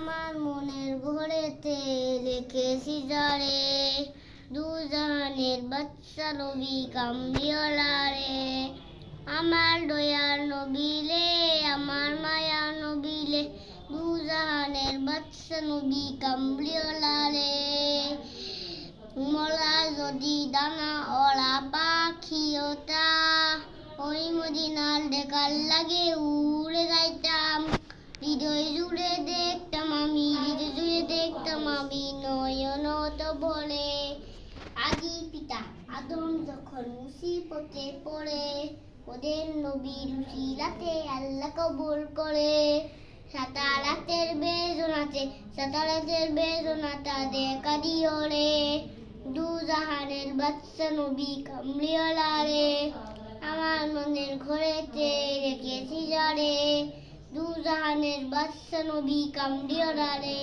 আমার মনের ঘরেতে লিখেছি যারে, দুজাহানের বাদশা নবী কামলিওয়ালা রে। আমার দয়ার নবীলে, আমার মায়া নবীলে, দুজাহানের বাদশা নবী কামলিওয়ালা রে। মোলা যদি দানা ওরা পাখিওটা, ওই মদিনার দেখার লাগে উড়ে যাইতাম। হৃদয় জুড়ে দেখতাম আমি, হৃদয় জুড়ে দেখতাম আমি, নয়ন তো বলে। আদি পিতা আদম যখন মুসিবতে পড়ে, ওদের নবীর উসিলাতে আল্লাহ কবুল করে। সাতারাতের বেদনাতে, সাতারাতের বেদনাটা দেখা দিও রে। দুজাহানের বাদশা নবী কামলিওয়ালা রে। আমার মনের ঘরেতে রেখেছি যারে, দুজাহানের বাদশা নবী কামলিওয়ালা রে।